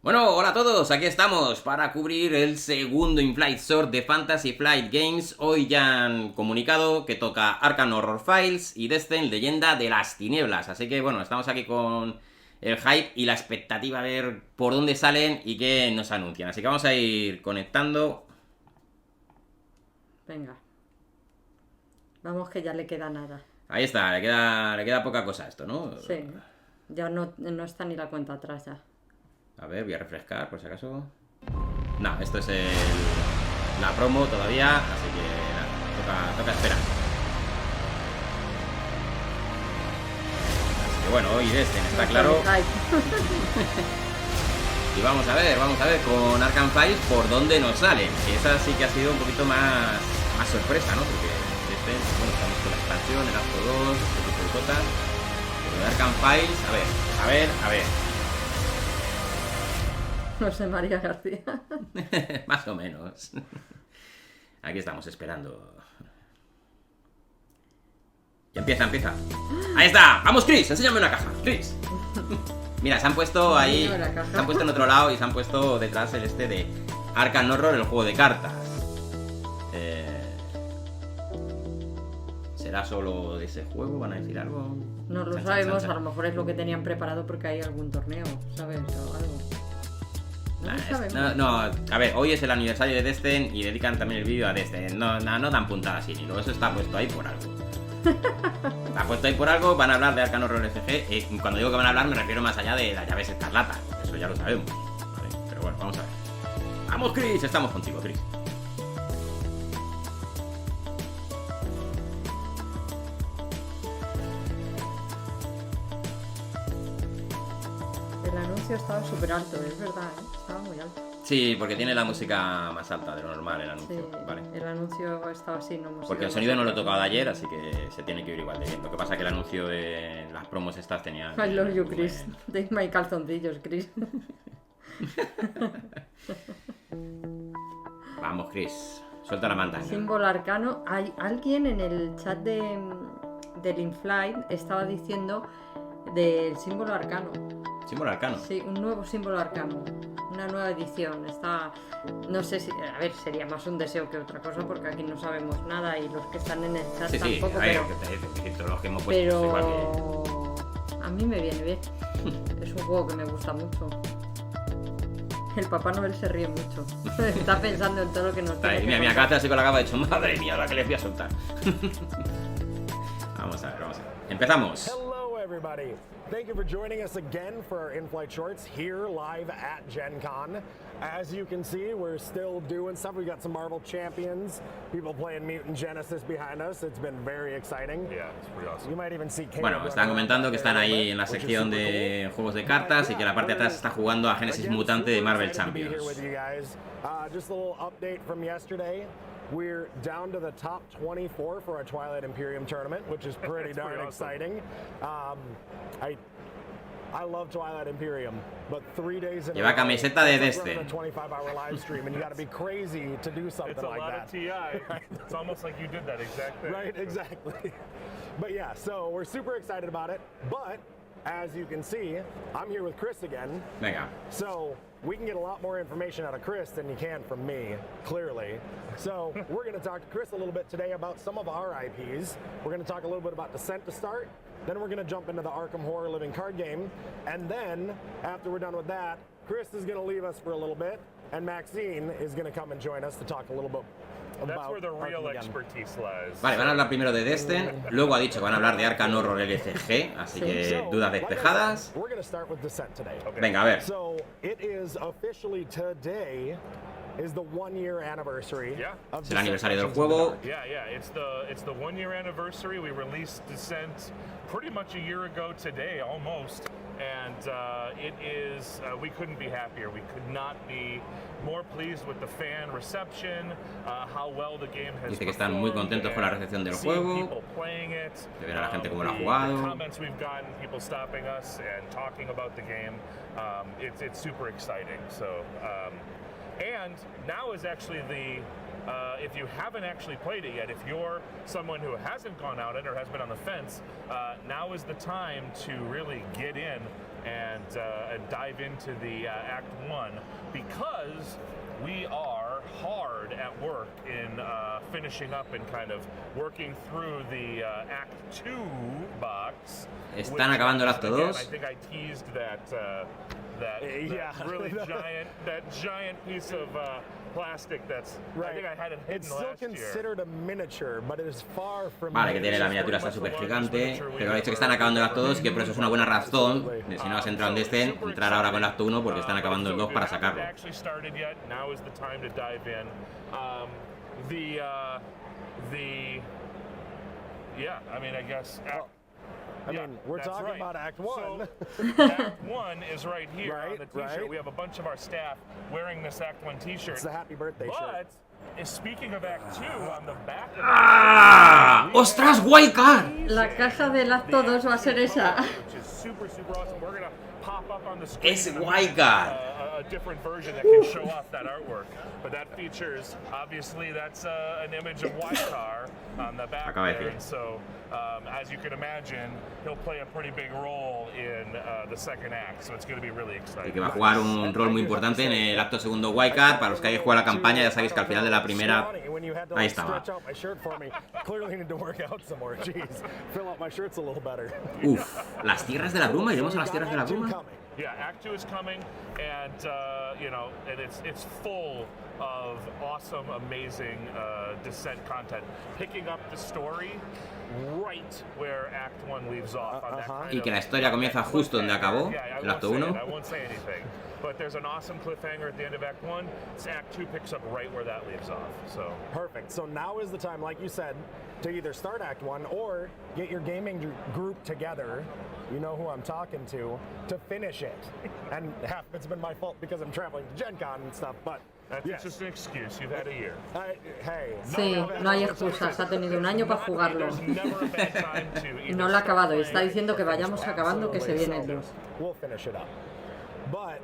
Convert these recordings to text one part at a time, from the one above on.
Bueno, hola a todos, aquí estamos para cubrir el segundo In-Flight Sword de Fantasy Flight Games. Hoy ya han comunicado que toca Arkham Horror Files y Descent Leyenda de las Tinieblas. Así que bueno, estamos aquí con el hype y la expectativa a ver por dónde salen y qué nos anuncian. Así que vamos a ir conectando. Venga. Vamos que ya le queda nada. Ahí está, le queda poca cosa a esto, ¿no? Sí, ya no está ni la cuenta atrás ya. A ver, voy a refrescar por si acaso. No, esto es la promo todavía, así que nada, toca esperar. Así que bueno, hoy Descent está claro. Y vamos a ver con Arkham Files por dónde nos salen. Que esa sí que ha sido un poquito más sorpresa, ¿no? Porque Descent, bueno, estamos con la expansión, el Acto 2, este tipo de cosas. Pero de Arkham Files, a ver. No sé, María García. Más o menos. Aquí estamos esperando. Y empieza. Ahí está. Vamos, Chris, enséñame una caja. Chris. Mira, se han puesto ahí. Se han puesto en otro lado y se han puesto detrás el este de Arkham Horror, el juego de cartas. ¿Será solo de ese juego? ¿Van a decir algo? No lo sabemos, a lo mejor es lo que tenían preparado porque hay algún torneo, ¿sabes? O algo. No, a ver, hoy es el aniversario de Descent y dedican también el vídeo a Descent. No dan puntada así, ni eso está puesto ahí por algo. Está puesto ahí por algo, van a hablar de Arkham Horror LCG. Cuando digo que van a hablar me refiero más allá de las llaves escarlata, eso ya lo sabemos, ¿vale? Pero bueno, vamos a ver. Vamos, Chris, estamos contigo, Chris. El anuncio estaba súper alto, es verdad, ¿eh? Estaba muy alto. Sí, porque tiene la música más alta de lo normal el anuncio. Sí, vale. El anuncio estaba así, no música. Porque el sonido no lo he tocado ayer, así que se tiene que oír igual de bien. Lo que pasa es que el anuncio de las promos estas tenía... I love you, Chris. Take my calzoncillos, Chris. Vamos, Chris. Suelta la manta. Símbolo arcano. Hay alguien en el chat del In-Flight estaba diciendo del símbolo arcano. ¿Símbolo arcano? Sí, un nuevo símbolo arcano. Una nueva edición. Está. No sé si. A ver, sería más un deseo que otra cosa porque aquí no sabemos nada y los que están en el chat tampoco. A ver, pero los que hemos puesto igual que... a mí me viene bien. Es un juego que me gusta mucho. El Papá Noel se ríe mucho. Está pensando en todo lo que nos tiene que Mira, Cata así con la gaba ha dicho, madre mía, la que les voy a soltar. Vamos a ver. Empezamos. Hello, everybody. Thank you for joining us again for our in-flight shorts here live at Gen Con. As you can see, we're still doing stuff. We got some Marvel Champions, people playing Mutant Genesis behind us. It's been very exciting. Yeah, it's pretty awesome. You might even see Bueno, están comentando que están ahí en la sección de juegos de cartas y que la parte de atrás está jugando a Genesis Mutante de Marvel Champions. Just a little update from yesterday. We're down to the top 24 for our Twilight Imperium tournament, which is pretty darn exciting. I love Twilight Imperium, but 3 days in Lleva camiseta de Descent. a 25-hour live stream, and you got to be crazy to do something like that. It's a lot of TI. It's almost like you did that exact thing. Right, exactly. But yeah, so we're super excited about it. But as you can see, I'm here with Chris again. Venga. So we can get a lot more information out of Chris than you can from me, clearly. So we're going to talk to Chris a little bit today about some of our IPs. We're going to talk a little bit about Descent to start. Then we're going to jump into the Arkham Horror Living card game. And then, after we're done with that, Chris is going to leave us for a little bit, and Maxine is going to come and join us to talk a little bit about That's where the real Arkham again. expertise lies. Vale, van a hablar primero de Descent, luego ha dicho que van a hablar de Arkham Horror LCG, así que dudas despejadas. We're going to start with Descent today. Okay. Venga, a ver. So it is officially today is the 1 year anniversary. Yeah. Of Es el aniversario del Descent Legends juego. in the Dark. Yeah. It's the 1 year anniversary. We released Descent pretty much a year ago today, almost. And it is, we couldn't be happier. We could not be more pleased with the fan reception, how well the game has Dice que están muy contentos con la recepción del juego, de ver a la gente cómo lo ha jugado. The comments we've gotten, people stopping us and talking about the game. it's super exciting. So, and now is actually the if you haven't actually played it yet, if you're someone who hasn't gone out it or has been on the fence, now is the time to really get in and dive into the Act 1, because we are hard at work in finishing up and kind of working through the Act 2 box. Están acabando el acto 2. I think I teased that really giant piece of plastic that's Right. I think I had it hidden It's still last year. considered a miniature, but it is far from. Vale, que tiene la miniatura, está súper gigante. Pero he dicho que están acabando el acto 2 y que por eso es una buena razón de, si no has entrado en Descent, entrar ahora con el acto 1 porque están acabando el 2 para sacarlo. Yeah, I mean, I guess. I mean, we're talking about Act 1. So, Act 1 is right here on Right, the t-shirt. right. We have a bunch of our staff wearing this Act 1 t-shirt. It's the happy birthday shirt. But, speaking of Act 2, on the back of ¡Ah! ¡Ostras, Wildcard! La caja del acto 2 va a ser esa. which is super awesome. We're gonna pop up on the screen. Es Wildcard. A different version that can show off that artwork, but that features obviously that's an image of Wildcard on the back there, and so as you can imagine, he'll play a pretty big role in the second act, so it's going to be really Y exciting. que va a jugar un rol muy importante en el acto segundo Wildcard. Para los que hayáis jugado la campaña, ya sabéis que al final de la primera. Ahí estaba. Uf, las tierras de la bruma, iremos a las tierras de la bruma. Yeah, Act 2 is coming, and you know, and it's full of awesome, amazing Descent content, picking up the story right where Act 1 leaves off on that kind Y que la historia comienza justo donde acabó el acto 1. I won't say anything, but there's an awesome cliffhanger at the end of Act 1. Act 2 picks up right where that leaves off. So perfect. So now is the time, like you said, to either start Act 1 or get your gaming group together. You know who I'm talking to finish it. And half of it's been my fault because I'm traveling to Gen Con and stuff, but that's just an excuse. You've had a year. Hey. Sí, no hay excusas, ha tenido un año para jugarlo. There's never a bad time to Y no lo ha acabado, y está diciendo que vayamos acabando, que se viene el 2. We'll finish it up. But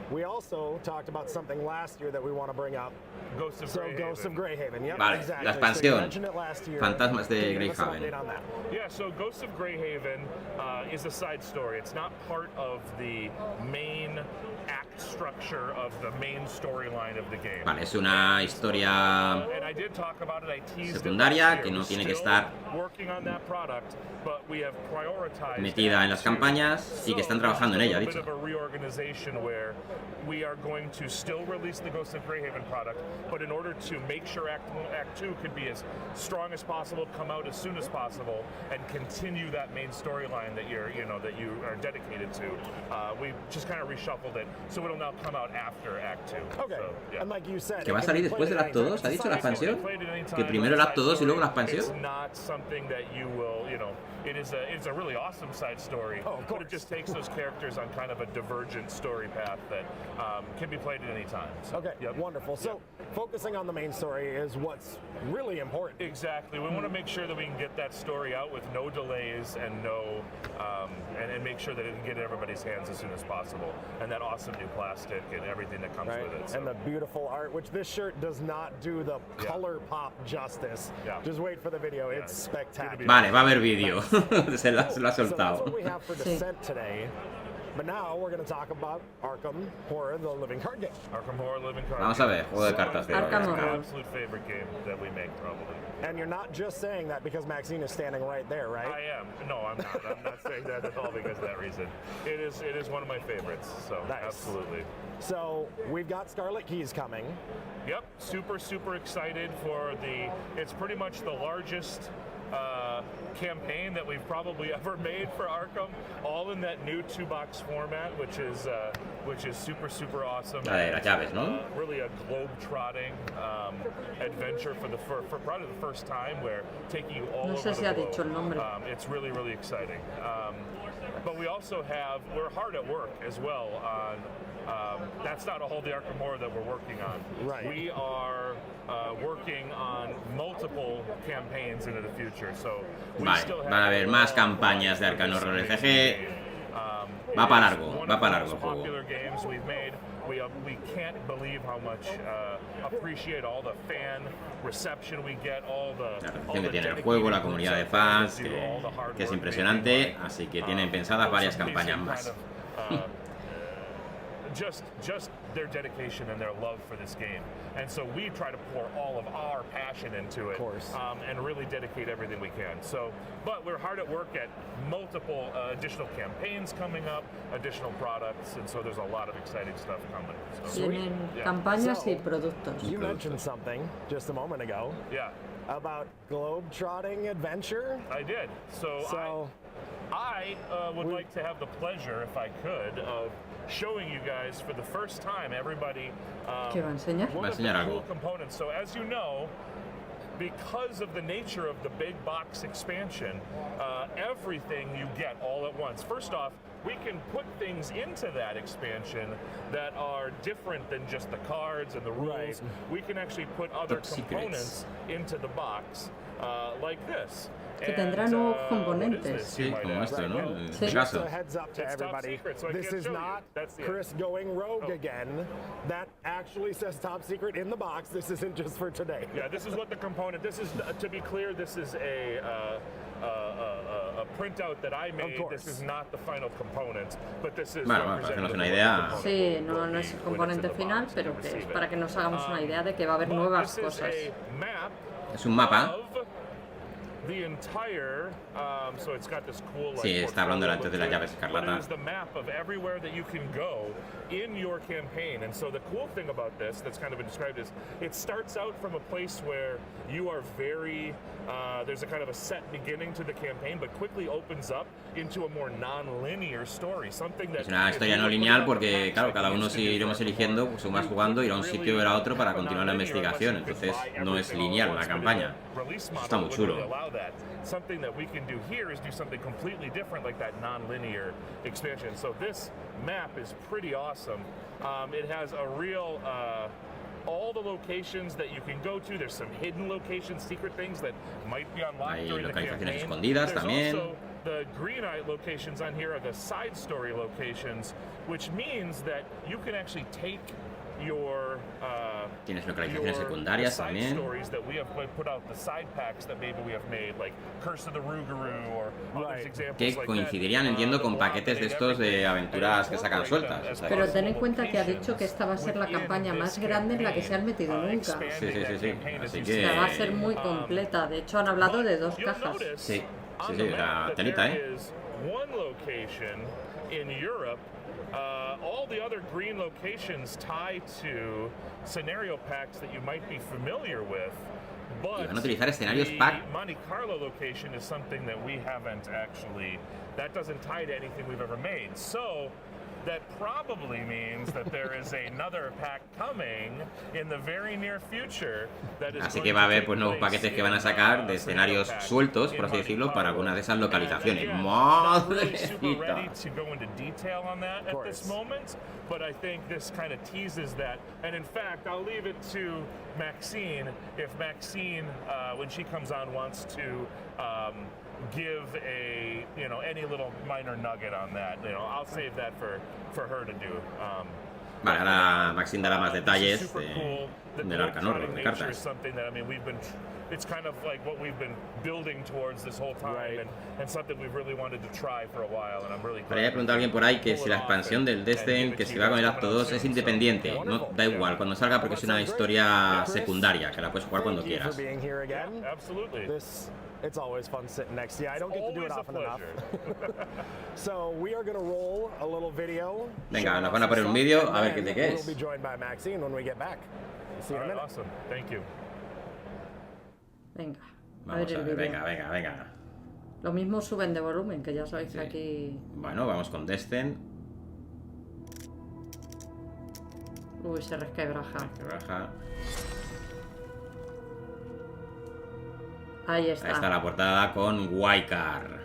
we also talked about something last year that we want to bring up. Ghosts of Greyhaven. Yep, Vale, exactly. la expansión. So you mentioned it last year. Fantasmas de Give us an Greyhaven. update on that. Yeah, so Ghosts of Greyhaven is a side story. It's not part of the main act structure of the main storyline of the game. Vale, es una historia And I did talk about it. I teased secundaria it que no last tiene year. que Still estar working on that product, but we have prioritized metida en las campañas y que están trabajando en ella, a bit dicho. of a reorganization where we are going to still release the Ghosts of Greyhaven product, but in order to make sure Act 2 can be as strong as possible, come out as soon as possible, and continue that main storyline that that you are dedicated to, we just kind of reshuffled it, so it'll now come out after Act 2. Okay. So, yeah. And like you said, Que va a salir después del acto 2, ¿ha dicho la expansión? Que primero el acto 2 y luego la expansión. It's not something that you will, it's a really awesome side story, but it just takes those characters on kind of a divergent story path that can be played at any time. So, Okay, wonderful. So focusing on the main story is what's really important. Exactly. We want to make sure that we can get that story out with no delays and and make sure that it can get in everybody's hands as soon as possible. And that awesome new plastic and everything that comes with it. So. And the beautiful art, which this shirt does not do the color pop justice. Yeah. Just wait for the video. It's spectacular. Vale, va a haber vídeo. se lo ha So that's soltado. what we have for Descent today. But now we're going to talk about Arkham Horror, the living card game. Arkham Horror Living Card. Vamos a ver, juego de cartas de Arkham It's Horror. my absolute favorite game that we make, probably. And you're not just saying that because Maxine is standing right there, right? I am. No, I'm not. I'm not saying that at all because of that reason. It is one of my favorites. So Nice. absolutely. So we've got Scarlet Keys coming. Yep. Super excited for it's pretty much the largest campaign that we've probably ever made for Arkham, all in that new 2-box format, which is super awesome. La de las llaves, ¿no? Really a globe-trotting adventure for probably the first time, where taking you all No over sé si the ha globe. dicho el nombre. It's really exciting. But we also we're hard at work as well on. That's not all the Arkham Horror that we're working on. Right. We are working on multiple campaigns into the future. So we Vale, still have van a haber más campañas de Arkham Horror LCG. Va para largo el juego. We can't believe how much appreciate all the fan reception we get, all the La recepción que tiene el juego, la comunidad de fans, que es impresionante, así que tienen pensadas varias campañas más. Just their dedication and their love for this game, and so we try to pour all of our passion into it, and really dedicate everything we can. So, but we're hard at work at multiple additional campaigns coming up, additional products, and so there's a lot of exciting stuff coming. So, tienen campañas y productos. You mentioned something just a moment ago. Yeah. About globe-trotting adventure. I did. So I would like to have the pleasure, if I could, of showing you guys for the first time, everybody, ¿Qué va a enseñar? one of the cool components. So as you know, because of the nature of the big box expansion, everything you get all at once. First off, we can put things into that expansion that are different than just the cards and the rules. Right. We can actually put other components into the box, like this. Que tendrá nuevos componentes. Sí, como esto, ¿no? En Sí. este caso. Just a heads up to everybody. This is not Chris going rogue again. That actually says top secret in the box. This isn't just for today. Yeah, this is what the component. This is, to be clear, this is a printout that I made. This is not the final component, but this is. Bueno, para hacernos una idea. Sí, no es el componente final, pero que es para que nos hagamos una idea de que va a haber nuevas cosas. Es un mapa. The entire, so it's got this cool, Sí, está hablando antes de las llaves escarlata. It's the map of everywhere that you can go in your campaign. And so the cool thing about this that's kind of been described is it starts out from a place where you are very, there's a kind of a set beginning to the campaign, but quickly opens up into a more non-linear story. Something that Es una historia no lineal porque, claro, cada uno si iremos eligiendo, pues según vas jugando, irá a un sitio o a otro para continuar la investigación. Entonces no es lineal la campaña. Eso está muy chulo. Something that we can do here is do something completely different, like that non-linear expansion. So this map is pretty awesome. It has a real all the locations that you can go to. There's some hidden locations, secret things that might be unlocked Hay during the localizaciones campaign. escondidas también. Also, the green eye locations on here are the side story locations, which means that you can actually take your Tienes localizaciones secundarias también. stories that we have put out, the side packs that maybe we have made, like Curse of the Rougarou or other examples Que like coincidirían, that. entiendo, con paquetes de estos de aventuras que sacan sueltas. O sea, Pero ten en cuenta que ha dicho que esta va a ser la campaña más grande en la que se han metido nunca. Sí. Así O que... sea, va a ser muy completa. De hecho, han hablado de 2 cajas. Sí, la telita, One location in Europe. All the other green locations tie to scenario packs that you might be familiar with, Y but van a utilizar escenarios the pack. Monte Carlo location is something that we haven't actually, that doesn't tie to anything we've ever made. So that probably means that there is another pack coming in the very near future that is Así going que va a to haber take pues nuevos place paquetes que van a sacar de in, escenarios pack sueltos, por in así decirlo, Monte para Carlo. algunas de esas And localizaciones. again, not really ¡Madrecita! super ready to go into detail on that at this moment, but I think this kind of teases that. And in fact, I'll leave it to Maxine, if Maxine, when she comes on, wants to give a, you know, any little minor nugget on that. You know, I'll save that for her to do. Vale, ahora Maxine dará más detalles Super cool. The del Arkham Horror globetrotting de nature is cartas. something that, I mean, we've been, it's kind of like what we've been building towards this whole time, and something we've really wanted to try for a while, and I'm really Pero ya preguntado a alguien por ahí que si la expansión del Descent que se va con el acto 2 es independiente. No, da igual cuando salga porque es una historia secundaria, que la puedes jugar cuando quieras. Absolutely. It's always fun sitting next to you. I don't get to do it often enough. So we are going to roll a little video. Venga, nos van a poner un vídeo a ver de qué es. We'll be joined by Maxine when we get back. See you in a minute. Awesome. Thank you. Venga, a Vamos ver a el ver, vídeo. venga. Lo mismo suben de volumen, que ya sabéis que aquí... Bueno, vamos con Descent. Uy, se resquebraja. Que baja. Ahí está. Ahí está la portada con Waikar.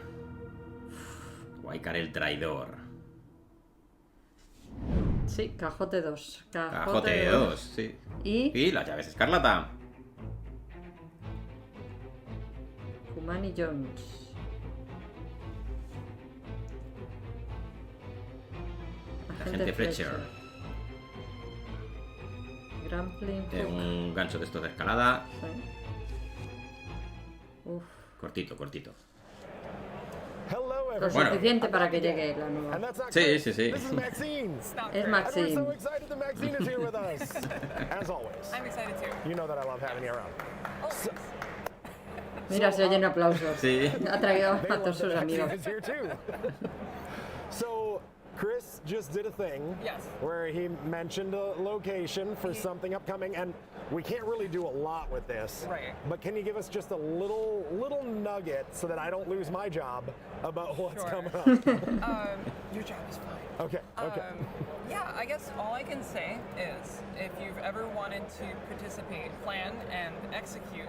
Waikar el traidor. Sí, cajote 2. Cajote 2, sí. Y las llaves escarlata. Kumani Jones. Agente Fletcher. Grappling hook. Un gancho de estos de escalada. Sí. Uf. Cortito, cortito. Hello, Lo everyone. suficiente para que llegue la nueva. And that's not Sí, Chris. sí, sí. This is Maxine. Es And we're Maxine. so excited that Maxine is here with us. As always. I'm excited too. You know that I love having you around. So, Mira, se oyen aplausos. Sí. Ha traído they a love todos sus that Maxine amigos. is here too. So, Chris just did a thing Yes. where he mentioned a location for something upcoming, and we can't really do a lot with this. Right. But can you give us just a little nugget so that I don't lose my job about what's Sure. coming up? Your job is fine. Okay. Okay. Yeah, I guess all I can say is if you've ever wanted to participate, plan, and execute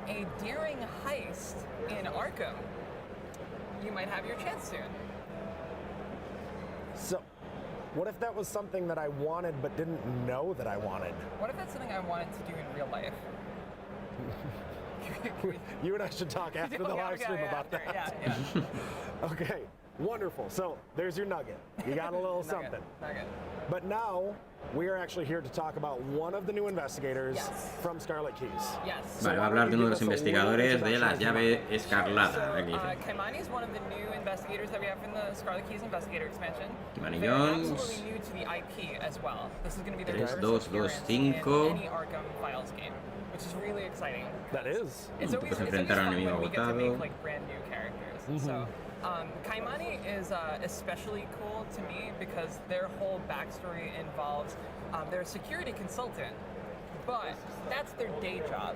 a daring heist in Arkham, you might have your chance soon. So, what if that was something that I wanted but didn't know that I wanted? What if that's something I wanted to do in real life? You and I should talk after the live stream about that. Yeah, yeah. Okay, wonderful. So, there's your nugget. You got a little something. Nugget. But now, we are actually here to talk about one of the new investigators Yes. from Scarlet Keys. Yes. Vale, va a hablar de uno de los investigadores de la llave escarlata. Aquí dice. Kaimani is one of the new investigators that we have from the Scarlet Keys Investigator expansion. Kaimani They're Jones. absolutely new to the IP as well. This is going to be their 3, first 2, 2, appearance 5. in any Arkham Files game, which is really exciting. That is. It's always, Puedes it's always enfrentar a un fun enemigo when we get to agotado. make like brand new characters. So, Kaimani is especially cool to me because their whole backstory involves they're a security consultant, but that's their day job.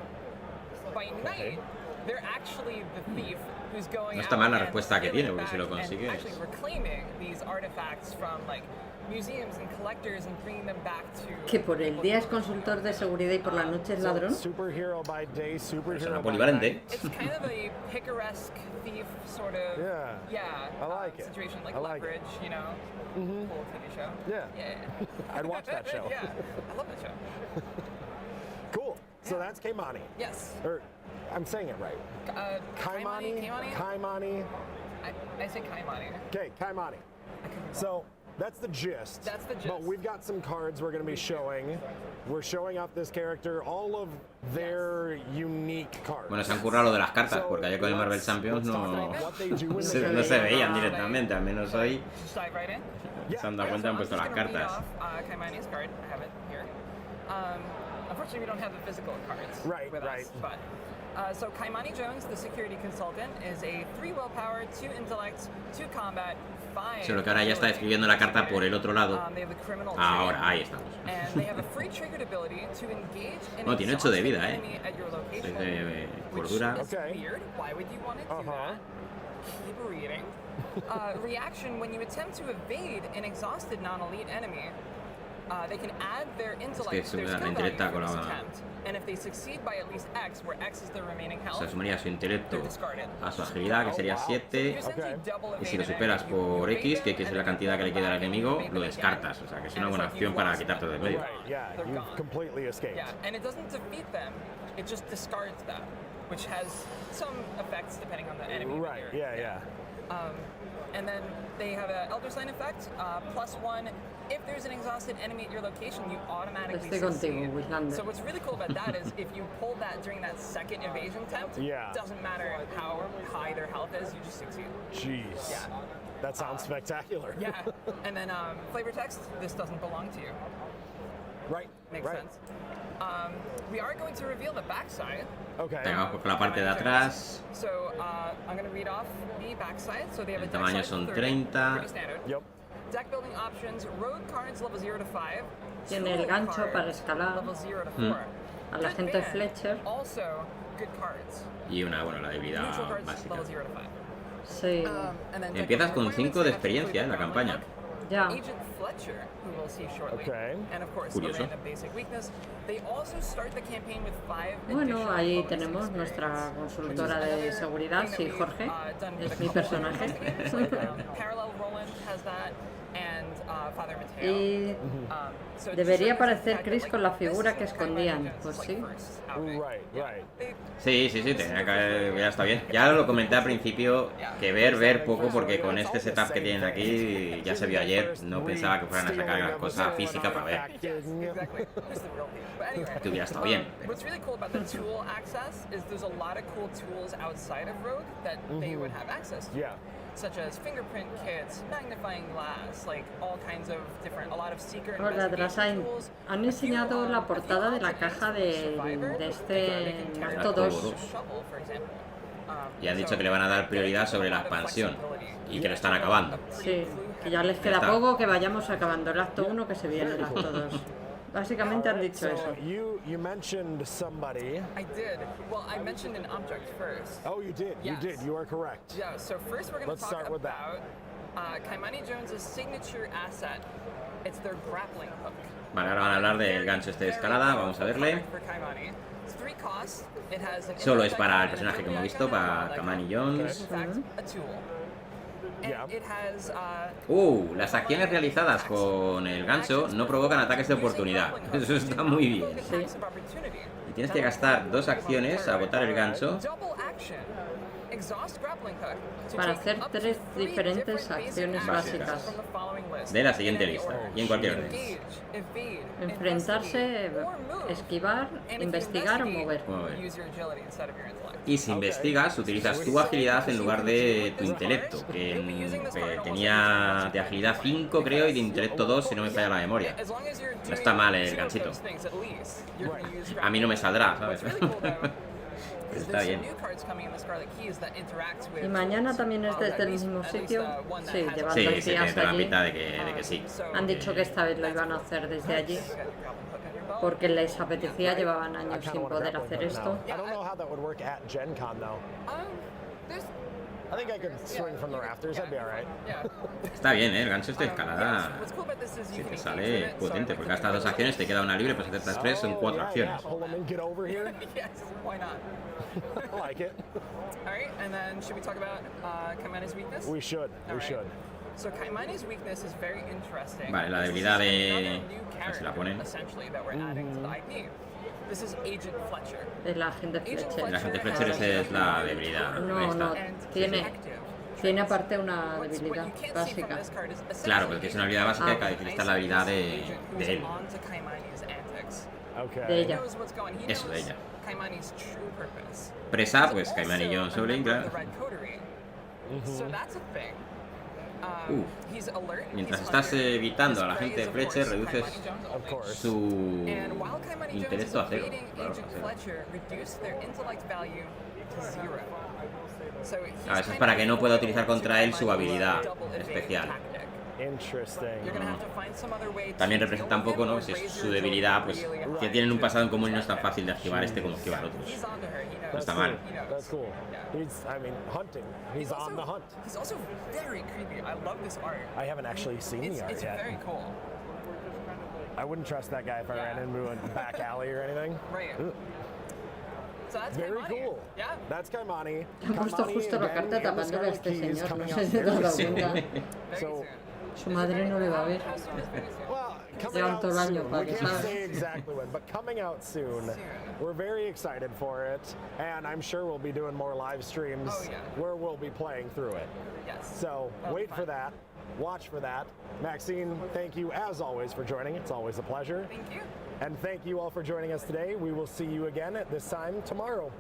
By night, they're actually the thief who's going No está out mal la and respuesta que stealing tiene, porque si lo back and consigues. actually reclaiming these artifacts from like museums and collectors and bringing them back to. Que por el día es consultor de seguridad y por la noche es ladrón. Superhero by day, superhero Persona by polivalente. night. It's kind of a picaresque thief sort of Yeah. I like it. situation, like I like it. Leverage, you know, cool TV show. Yeah. Yeah. I'd watch that show. Yeah, I love that show. Cool. So that's Kaimani. Yes. Or, I'm saying it right. Kaimani? Kaimani? I say Kaimani. Okay, Kaimani. So that's the gist. That's the gist. But we've got some cards we're going to be showing. We're showing off this character, all of their unique cards. Bueno, se han currado lo de las cartas, porque ayer con el Marvel Champions no se veían directamente, al menos hoy Just dive right in. se han dado cuenta y han puesto las cartas. Kaimani's card. I have it here. Unfortunately, we don't have the physical cards with us. But so Kaimani Jones, the security consultant, is a 3 willpower, 2 intellect, 2 combat, 5. Solo que ahora ya está escribiendo la carta por el otro lado. They have the criminal Ahora, trait, ahí estamos. and they have a free triggered ability to engage an Bueno, tiene 8 de exhausted vida, enemy at your location. 6 de Which cordura. is weird. Why would you want to do that? Keep reading. Reaction: when you attempt to evade an exhausted non-elite enemy, they can add their intellect to their skill value for this attempt. And if they succeed by at least X, where X is their remaining O health, sea, sumaría su intelecto they're discarded. a su agilidad, que sería 7. Y si lo superas por X, que es la cantidad que le queda al enemigo, lo descartas. O sea, que es una buena opción para quitarte del medio. Right, yeah, They're you've gone. completely escaped. Yeah, and it doesn't defeat them; it just discards them, which has some effects depending on the enemy. that Right, you're- yeah. And then they have an Elder Sign effect, +1. If there's an exhausted enemy at your location, you automatically Estoy contigo, succeed. Wislander. So what's really cool about that is if you pull that during that second evasion attempt, Yeah. doesn't matter how high their health is, you just succeed. Jeez. Yeah. That sounds spectacular. Yeah. And then flavor text, this doesn't belong to you. Right. Makes right. sense. We are going to reveal the backside. Okay. Venga, vamos por la parte de atrás. So I'm going to read off the backside. So they have a El deck tamaño size son of 30. pretty standard. Yep. Deck building options, road cards level 0 to 5. Tiene el tool gancho cards, para escalar. Level 0 to 4. Al agente Good band, Fletcher. Also good cards. Y una, bueno, la debilidad Neutral cards básica. level 0 to 5. Sí. And then Empiezas deck con requirements, 5 de they have to experiencia en la include campaña. Ya. Agent Fletcher, who we'll see shortly. Okay. And of course, Curioso. a random basic weakness. They also start the campaign with 5 Bueno, additional ahí bonus tenemos experience, nuestra which consultora is de another seguridad, thing sí, that we've, Jorge. done with Es a mi couple of personaje. investigators, like, Parallel Roland has that, and Father Mateo. Y So it debería triggers aparecer the fact Chris that, con la like, figura this que is Kaimani escondían, against, pues like, sí. first outing. Right. Sí, tenía que haber, ya está bien. Ya lo comenté al principio, que ver poco, porque con este setup que tienen aquí, ya se vio ayer, no pensaba que fueran a sacar las cosas físicas para ver. Exactly. Here's the real thing. But anyway, Que hubiera estado bien. what's really cool about the tool access is there's a lot of cool tools outside of Rogue that they would have access to. Yeah. Such as fingerprint kits, magnifying glass, like all kinds of different, a lot of seeker Hola, investigation Drasain. tools. Han enseñado la portada de la caja de este acto 2. Shovel, for example. Y han dicho que le van a dar prioridad sobre la expansión y que lo están acabando. Sí, que ya les queda está. poco, que vayamos acabando el acto 1, que se viene el acto 2. Básicamente han dicho So eso. you mentioned somebody. I did. Well, I mentioned an object first. Oh, you did. Yes. You did. You are correct. Yeah, so first we're going to Let's talk start with about Kaimani Jones's signature asset. It's their grappling hook. Vale, ahora van a hablar del gancho este de escalada, vamos a verle. For Kaimani. It's 3 costs. It has an Solo es intellect para el icon, personaje an que hemos ability visto, icon, and para a Kaimani icon. Jones. In fact, a tool. And Yeah. it has Las acciones realizadas con el gancho no provocan ataques de oportunidad. Eso está muy bien. attacks of opportunity. Y tienes que gastar 2 acciones, agotar el gancho. Double action. Exhaust grappling hook to Para take hacer up to 3 3 diferentes different basic acciones actions básicas. from the following list. De la siguiente lista, y en cualquier orden. Engage, evade, Enfrentarse, investigate, or move. esquivar, And if you investigar o investigate, mover. Mover. use your agility instead of your intellect. Y si investigas, utilizas tu agilidad en lugar de tu intelecto, que tenía de agilidad 5 creo y de intelecto 2 si no me falla la memoria. As long as you're No está doing mal el 2 of ganchito. those things at least, you're gonna use A mí no me saldrá, ¿sabes? What's really cool, though, is Está there's bien. some new cards coming in the Scarlet Keys that interact with Y mañana tools. también es desde At el least- mismo at least, sitio. one that Sí, has llevan Sí, 2 sí, días tiene toda la allí. pinta de que sí. So, Han dicho que esta vez lo iban a hacer desde allí, you got your grappling hook on your belt. porque les apetecía, llevaban I años kinda sin want a poder grappling hacer hook esto. now. I don't know how that would work at Gen Con though. There's I think I could swing from the rafters. That'd be all right. yeah. Está bien, ¿eh? El gancho este de escalada What's cool about this is you sí can te engage sale with it, so potente, like porque the gastas 2 acciones, te queda una libre, pues hacer estas 3 son 4 yeah, acciones. Yeah. Pull them and get over here. yes, why not? I like it. All right, and then should we talk about Kaimani's weakness? We should. All We right. should. So Kaimani's weakness is very interesting. Vale, la This is debilidad de- another new a ver si la character, ponen. essentially, that we're adding to the IP. This is Agent Fletcher. El agente Fletcher. El agente Fletcher esa es la debilidad. Ahí No, está. no, And tiene, detective. tiene aparte una What debilidad you can't see básica. from this card is Claro, porque es una habilidad básica Ah. que hay que listar la habilidad de él. On to Kaimani's antics. Okay. De He ella. knows what's going. He Eso, de knows ella. Kaimani's true purpose. Presa, He's pues Kaimani also Jones a Soling, member of claro. the Red Coterie. So that's a thing. He's alert, Mientras he's estás hunted, evitando his a la prey gente is, of Fletcher, course, reduces Kaimani Jones Of only. course. su And while Kaimani Jones is intelecto a 0. evading Claro, a Agent 0. Fletcher reduced their intellect value to 0. So he's Eso es para que no pueda utilizar contra él su habilidad double evade especial. tactic. Interesting. You're gonna have to find some other way to También deal representa un with poco, him ¿no? or Si es raise su your debilidad, total pues really que high. tienen un pasado en común y no es tan fácil de esquivar este como esquivar otros. He's onto her, he knows. That's está mal. cool. He knows. That's cool. Yeah. He's, I mean, hunting. He's on the hunt. He's also very creepy. I love this art. I haven't actually seen the art It's yet. very cool. I wouldn't trust that guy if I ran into a back alley or anything. Right. Ugh. So that's Very Kaimani. cool. Yeah. That's Kaimani. Han puesto Kaimani justo la again carta in the tapándole a Scarlet este Keys señor, no coming sé out si te has very dado soon. cuenta. Very So, soon. Su madre no le va a ver. How soon is very soon? well, coming Llevan out todo el año soon. para We que can't salga. say exactly when, but coming out soon. We're very excited for it, and I'm sure we'll be doing more live streams Oh, yeah. where we'll be playing through it. Yes. So That'll be wait for fun. that. Watch for that. Maxine, thank you as always for joining. It's always a pleasure. Thank you. And thank you all for joining us today. We will see you again at this time tomorrow.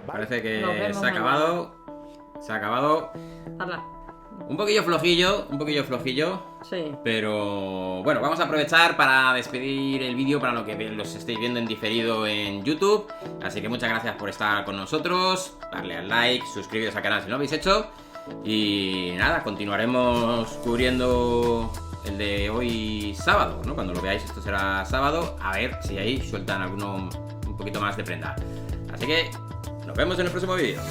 Bye. Parece que Nos vemos se ha acabado. Se ha acabado. Hala. Un poquillo flojillo. Sí. Pero bueno, vamos a aprovechar para despedir el vídeo para lo que los estéis viendo en diferido en YouTube. Así que muchas gracias por estar con nosotros. Darle al like, suscribiros al canal si no lo habéis hecho. Y nada, continuaremos cubriendo el de hoy sábado, ¿no? Cuando lo veáis esto será sábado. A ver si ahí sueltan alguno un poquito más de prenda. Así que nos vemos en el próximo vídeo.